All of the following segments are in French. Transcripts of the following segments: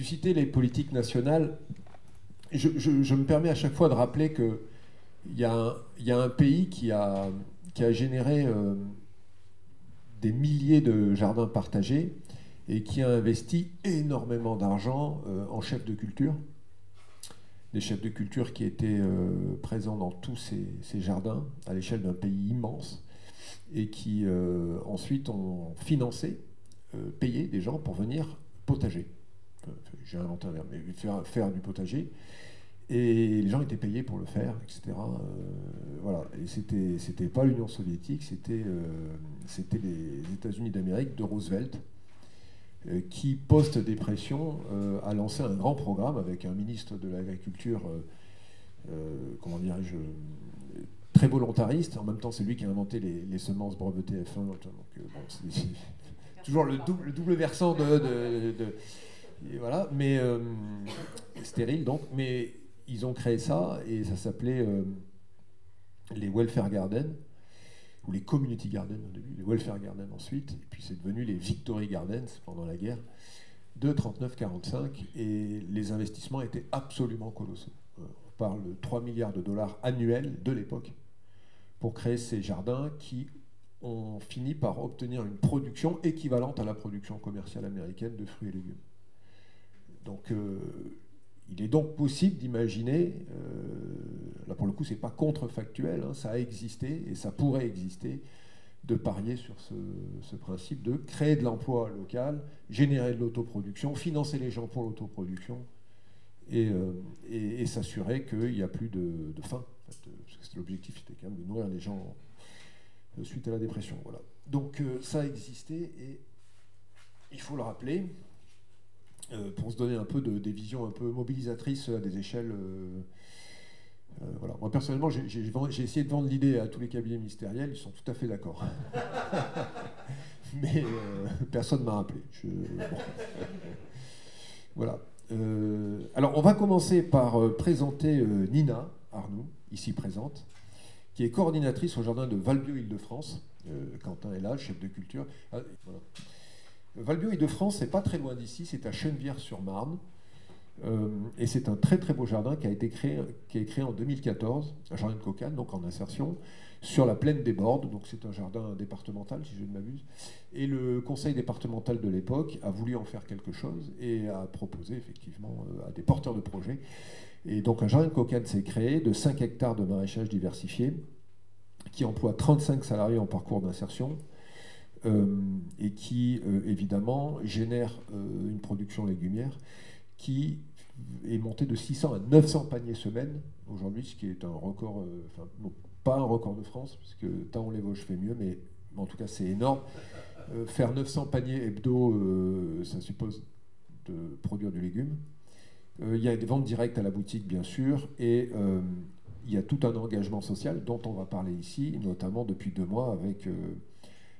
citez les politiques nationales. Je me permets à chaque fois de rappeler qu'il y a un pays qui a généré des milliers de jardins partagés et qui a investi énormément d'argent en chefs de culture. Des chefs de culture qui étaient présents dans tous ces jardins à l'échelle d'un pays immense et qui ensuite ont financé, payé des gens pour venir potager. J'ai inventé un verbe, mais faire du potager. Et les gens étaient payés pour le faire, etc. Voilà. Et c'était pas l'Union soviétique, c'était les États-Unis d'Amérique de Roosevelt, qui, post-dépression, a lancé un grand programme avec un ministre de l'Agriculture, comment dirais-je, très volontariste. En même temps, c'est lui qui a inventé les semences brevetées F1. Donc, bon, c'est toujours le double versant et voilà, mais stérile donc. Mais ils ont créé ça et ça s'appelait les Welfare Gardens, ou les Community Gardens au début, les Welfare Gardens ensuite, et puis c'est devenu les Victory Gardens pendant la guerre de 39-45, et les investissements étaient absolument colossaux. On parle de 3 milliards de dollars annuels de l'époque pour créer ces jardins qui ont fini par obtenir une production équivalente à la production commerciale américaine de fruits et légumes. Donc il est donc possible d'imaginer, là pour le coup c'est pas contrefactuel, hein, ça a existé et ça pourrait exister, de parier sur ce principe de créer de l'emploi local, générer de l'autoproduction, financer les gens pour l'autoproduction et s'assurer qu'il n'y a plus de faim. En fait, parce que l'objectif était quand même de nourrir les gens suite à la dépression. Voilà. Donc ça a existé et il faut le rappeler. Pour se donner un peu des visions un peu mobilisatrices à des échelles. Voilà. Moi, personnellement, j'ai essayé de vendre l'idée à tous les cabinets ministériels, ils sont tout à fait d'accord. Mais personne ne m'a rappelé. Bon. Voilà. Alors, on va commencer par présenter Nina Arnoux, ici présente, qui est coordinatrice au jardin de Valbio-Île-de-France. Quentin est là, chef de culture. Voilà. Valbio-Île-de-France, c'est pas très loin d'ici, c'est à Chennevières-sur-Marne. Et c'est un très très beau jardin qui est créé en 2014, un jardin de cocagne, donc en insertion, sur la plaine des Bordes. Donc c'est un jardin départemental, si je ne m'abuse. Et le conseil départemental de l'époque a voulu en faire quelque chose et a proposé effectivement à des porteurs de projets. Et donc un jardin de cocagne s'est créé de 5 hectares de maraîchage diversifié, qui emploie 35 salariés en parcours d'insertion. Et qui, évidemment, génère une production légumière qui est montée de 600 à 900 paniers semaine aujourd'hui, ce qui est un record, enfin, non, pas un record de France, parce que Thaon-les-Vosges fait mieux, mais en tout cas, c'est énorme. Faire 900 paniers hebdo, ça suppose de produire du légume. Il y a des ventes directes à la boutique, bien sûr, et il y a tout un engagement social dont on va parler ici, notamment depuis 2 mois avec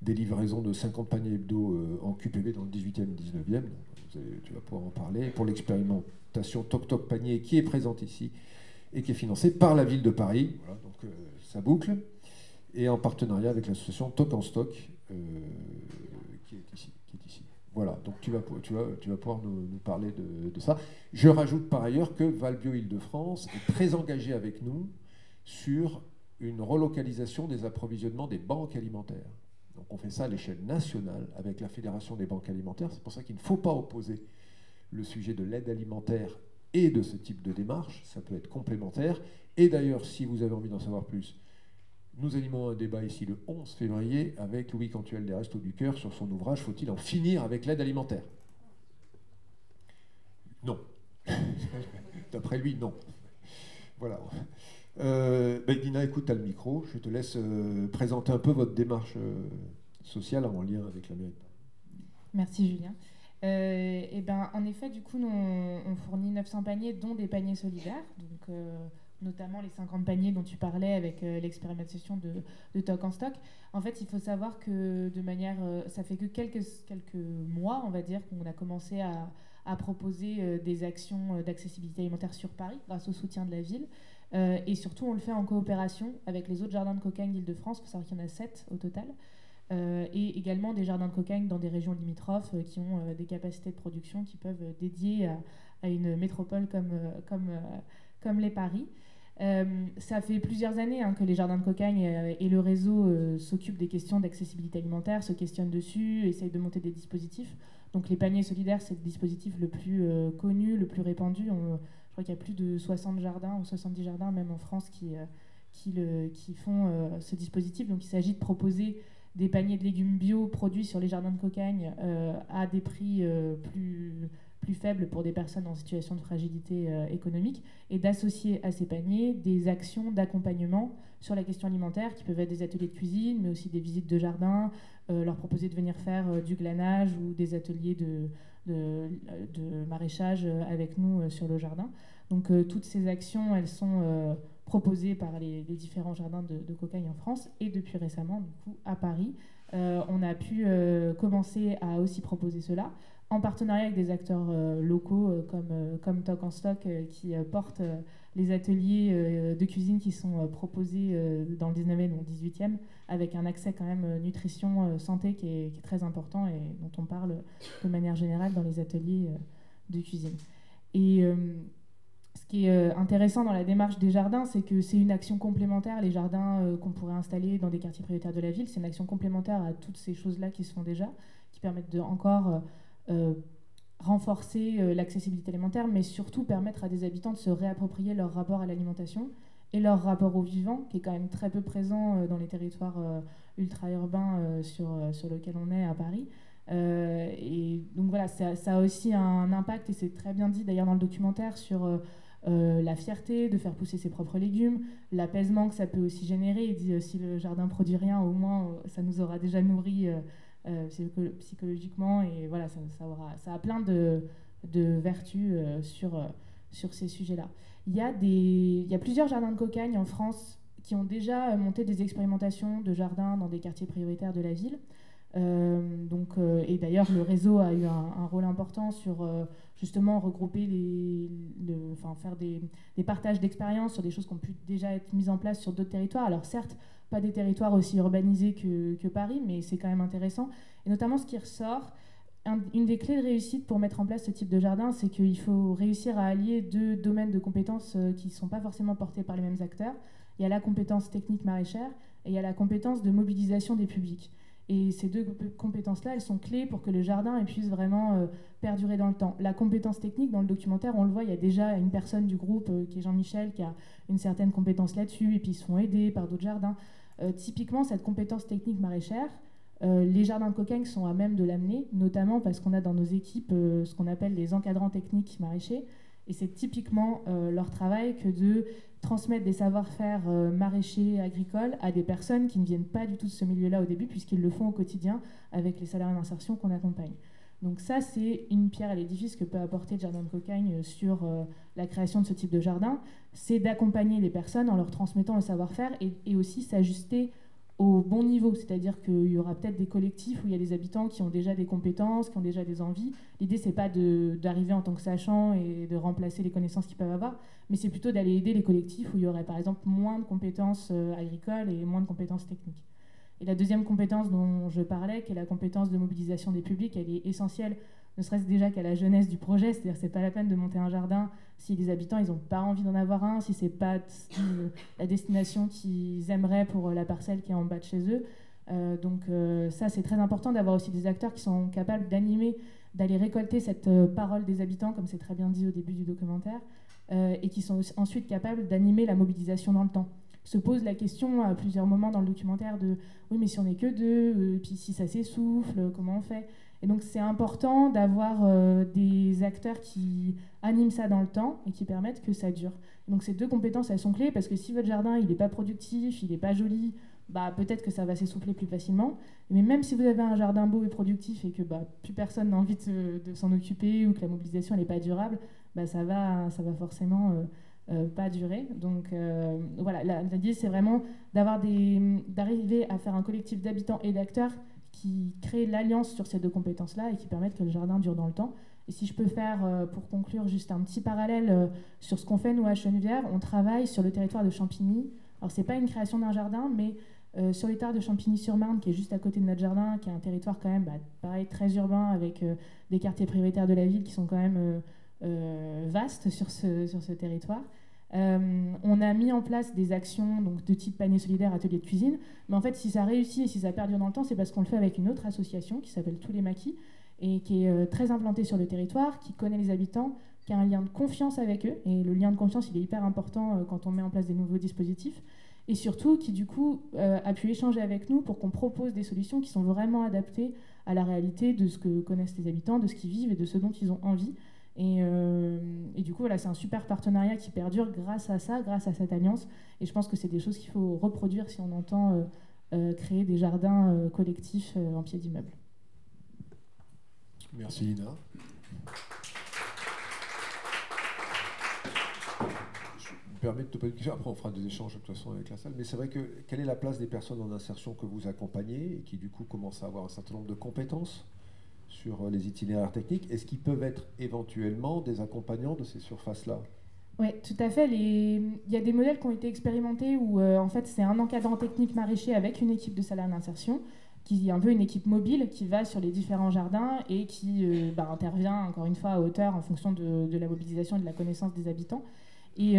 des livraisons de 50 paniers hebdo en QPV dans le 18e et 19e. Tu vas pouvoir en parler. Pour l'expérimentation Toc Toc Panier qui est présente ici et qui est financée par la ville de Paris. Voilà, donc ça boucle. Et en partenariat avec l'association Toc en Stock qui est ici. Voilà, donc tu vas pouvoir nous parler de ça. Je rajoute par ailleurs que Valbio-Île-de-France est très engagé avec nous sur une relocalisation des approvisionnements des banques alimentaires. Donc on fait ça à l'échelle nationale avec la Fédération des banques alimentaires. C'est pour ça qu'il ne faut pas opposer le sujet de l'aide alimentaire et de ce type de démarche. Ça peut être complémentaire. Et d'ailleurs, si vous avez envie d'en savoir plus, nous animons un débat ici le 11 février avec Louis Cantuel des Restos du Cœur sur son ouvrage « Faut-il en finir avec l'aide alimentaire ?» Non. D'après lui, non. Voilà. Dina, écoute, tu as le micro. Je te laisse présenter un peu votre démarche sociale en lien avec la mairie. Merci Julien. Et ben, en effet, du coup, nous, on fournit 900 paniers, dont des paniers solidaires, donc, notamment les 50 paniers dont tu parlais avec l'expérimentation de Toc en Stock. En fait, il faut savoir que de manière, ça fait que quelques mois, on va dire, qu'on a commencé à proposer des actions d'accessibilité alimentaire sur Paris, grâce au soutien de la ville. Et surtout, on le fait en coopération avec les autres jardins de cocagne d'Île-de-France. Il faut savoir qu'il y en a 7 au total. et également des jardins de cocagne dans des régions limitrophes qui ont des capacités de production qui peuvent dédier à une métropole comme les Paris. Ça fait plusieurs années que les jardins de cocagne et le réseau s'occupent des questions d'accessibilité alimentaire, se questionnent dessus, essayent de monter des dispositifs. Donc les paniers solidaires, c'est le dispositif le plus connu, le plus répandu. Je crois qu'il y a plus de 60 jardins ou 70 jardins même en France qui font ce dispositif. Donc il s'agit de proposer des paniers de légumes bio produits sur les jardins de cocagne à des prix plus faibles pour des personnes en situation de fragilité économique, et d'associer à ces paniers des actions d'accompagnement sur la question alimentaire qui peuvent être des ateliers de cuisine, mais aussi des visites de jardin, leur proposer de venir faire du glanage ou des ateliers de maraîchage avec nous sur le jardin. Donc toutes ces actions, elles sont proposées par les différents jardins de cocagne en France, et depuis récemment, du coup, à Paris, on a pu commencer à aussi proposer cela, en partenariat avec des acteurs locaux comme Toc en Stock qui portent les ateliers de cuisine qui sont proposés dans le 19e ou 18e, avec un accès quand même nutrition, santé qui est très important et dont on parle de manière générale dans les ateliers de cuisine. Et ce qui est intéressant dans la démarche des jardins, c'est que c'est une action complémentaire. Les jardins qu'on pourrait installer dans des quartiers prioritaires de la ville, c'est une action complémentaire à toutes ces choses-là qui se font déjà, qui permettent de encore renforcer l'accessibilité alimentaire, mais surtout permettre à des habitants de se réapproprier leur rapport à l'alimentation et leur rapport au vivant, qui est quand même très peu présent dans les territoires ultra-urbains sur lesquels on est à Paris. Et donc voilà, ça a aussi un impact, et c'est très bien dit d'ailleurs dans le documentaire, sur la fierté de faire pousser ses propres légumes, l'apaisement que ça peut aussi générer. Il dit si le jardin produit rien, au moins ça nous aura déjà nourri psychologiquement, et voilà, ça a plein de vertus sur ces sujets-là. Il y a plusieurs jardins de cocagne en France qui ont déjà monté des expérimentations de jardins dans des quartiers prioritaires de la ville. Et d'ailleurs, le réseau a eu un rôle important sur justement regrouper faire des partages d'expériences sur des choses qui ont pu déjà être mises en place sur d'autres territoires. Alors certes, pas des territoires aussi urbanisés que Paris, mais c'est quand même intéressant. Et notamment, ce qui ressort, une des clés de réussite pour mettre en place ce type de jardin, c'est qu'il faut réussir à allier deux domaines de compétences qui ne sont pas forcément portés par les mêmes acteurs. Il y a la compétence technique maraîchère et il y a la compétence de mobilisation des publics. Et ces deux compétences-là, elles sont clés pour que le jardin puisse vraiment perdurer dans le temps. La compétence technique, dans le documentaire, on le voit, il y a déjà une personne du groupe qui est Jean-Michel, qui a une certaine compétence là-dessus, et puis ils se font aider par d'autres jardins. Typiquement, cette compétence technique maraîchère, les jardins de cocagne sont à même de l'amener, notamment parce qu'on a dans nos équipes ce qu'on appelle les encadrants techniques maraîchers, et c'est typiquement leur travail que de transmettre des savoir-faire maraîchers, agricoles à des personnes qui ne viennent pas du tout de ce milieu-là au début, puisqu'ils le font au quotidien avec les salariés d'insertion qu'on accompagne. Donc ça, c'est une pierre à l'édifice que peut apporter le jardin de cocagne sur la création de ce type de jardin, c'est d'accompagner les personnes en leur transmettant le savoir-faire et aussi s'ajuster au bon niveau, c'est-à-dire qu'il y aura peut-être des collectifs où il y a des habitants qui ont déjà des compétences, qui ont déjà des envies. L'idée, c'est pas d'arriver en tant que sachant et de remplacer les connaissances qu'ils peuvent avoir, mais c'est plutôt d'aller aider les collectifs où il y aurait par exemple moins de compétences agricoles et moins de compétences techniques. Et la deuxième compétence dont je parlais, qui est la compétence de mobilisation des publics, elle est essentielle, ne serait-ce déjà qu'à la jeunesse du projet, c'est-à-dire que c'est pas la peine de monter un jardin si les habitants ils n'ont pas envie d'en avoir un, si c'est pas la destination qu'ils aimeraient pour la parcelle qui est en bas de chez eux. Ça, c'est très important d'avoir aussi des acteurs qui sont capables d'animer, d'aller récolter cette parole des habitants, comme c'est très bien dit au début du documentaire, et qui sont ensuite capables d'animer la mobilisation dans le temps. Se pose la question à plusieurs moments dans le documentaire de « oui, mais si on n'est que deux, et puis si ça s'essouffle, comment on fait ?» Et donc c'est important d'avoir des acteurs qui animent ça dans le temps et qui permettent que ça dure. Et donc ces deux compétences, elles sont clés, parce que si votre jardin il n'est pas productif, il n'est pas joli, peut-être que ça va s'essouffler plus facilement. Mais même si vous avez un jardin beau et productif et que plus personne n'a envie de s'en occuper, ou que la mobilisation n'est pas durable, ça va forcément pas durer. Donc voilà, l'idée c'est vraiment d'arriver à faire un collectif d'habitants et d'acteurs qui créent l'alliance sur ces deux compétences-là et qui permettent que le jardin dure dans le temps. Et si je peux faire, pour conclure, juste un petit parallèle sur ce qu'on fait nous à Chenevière, on travaille sur le territoire de Champigny. Alors c'est pas une création d'un jardin, mais sur les terres de Champigny-sur-Marne, qui est juste à côté de notre jardin, qui est un territoire quand même, pareil, très urbain, avec des quartiers prioritaires de la ville qui sont quand même vastes sur ce territoire. On a mis en place des actions donc, de type panier solidaire, atelier de cuisine, mais en fait, si ça réussit et si ça perdure dans le temps, c'est parce qu'on le fait avec une autre association qui s'appelle Tous les Maquis, et qui est très implantée sur le territoire, qui connaît les habitants, qui a un lien de confiance avec eux, et le lien de confiance, il est hyper important quand on met en place des nouveaux dispositifs, et surtout qui du coup a pu échanger avec nous pour qu'on propose des solutions qui sont vraiment adaptées à la réalité de ce que connaissent les habitants, de ce qu'ils vivent et de ce dont ils ont envie. Et du coup, voilà, c'est un super partenariat qui perdure grâce à ça, grâce à cette alliance. Et je pense que c'est des choses qu'il faut reproduire si on entend créer des jardins collectifs en pied d'immeuble. Merci Lina. Je me permets de te poser une question, après on fera des échanges de toute façon avec la salle, mais c'est vrai que quelle est la place des personnes en insertion que vous accompagnez et qui du coup commencent à avoir un certain nombre de compétences sur les itinéraires techniques? Est-ce qu'ils peuvent être éventuellement des accompagnants de ces surfaces-là? Oui, tout à fait. Il y a des modèles qui ont été expérimentés où en fait c'est un encadrant technique maraîcher avec une équipe de salariés d'insertion, qui est un peu une équipe mobile qui va sur les différents jardins et qui intervient encore une fois à hauteur en fonction de la mobilisation et de la connaissance des habitants. Et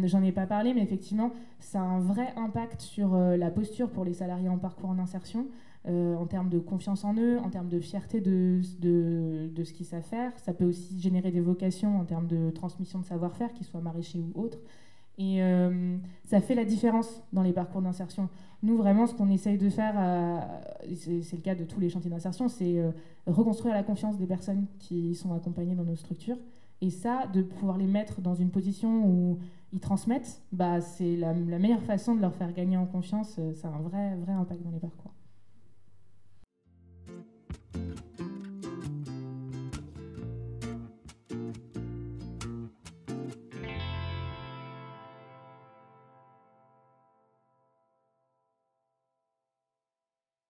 j'en ai pas parlé, mais effectivement, ça a un vrai impact sur la posture pour les salariés en parcours en insertion, en termes de confiance en eux, en termes de fierté de ce qu'ils savent faire. Ça peut aussi générer des vocations en termes de transmission de savoir-faire, qu'ils soient maraîchers ou autres. Et ça fait la différence dans les parcours d'insertion. Nous, vraiment, ce qu'on essaye de faire, c'est le cas de tous les chantiers d'insertion, c'est reconstruire la confiance des personnes qui sont accompagnées dans nos structures. Et ça, de pouvoir les mettre dans une position où ils transmettent, c'est la meilleure façon de leur faire gagner en confiance. Ça a un vrai impact dans les parcours.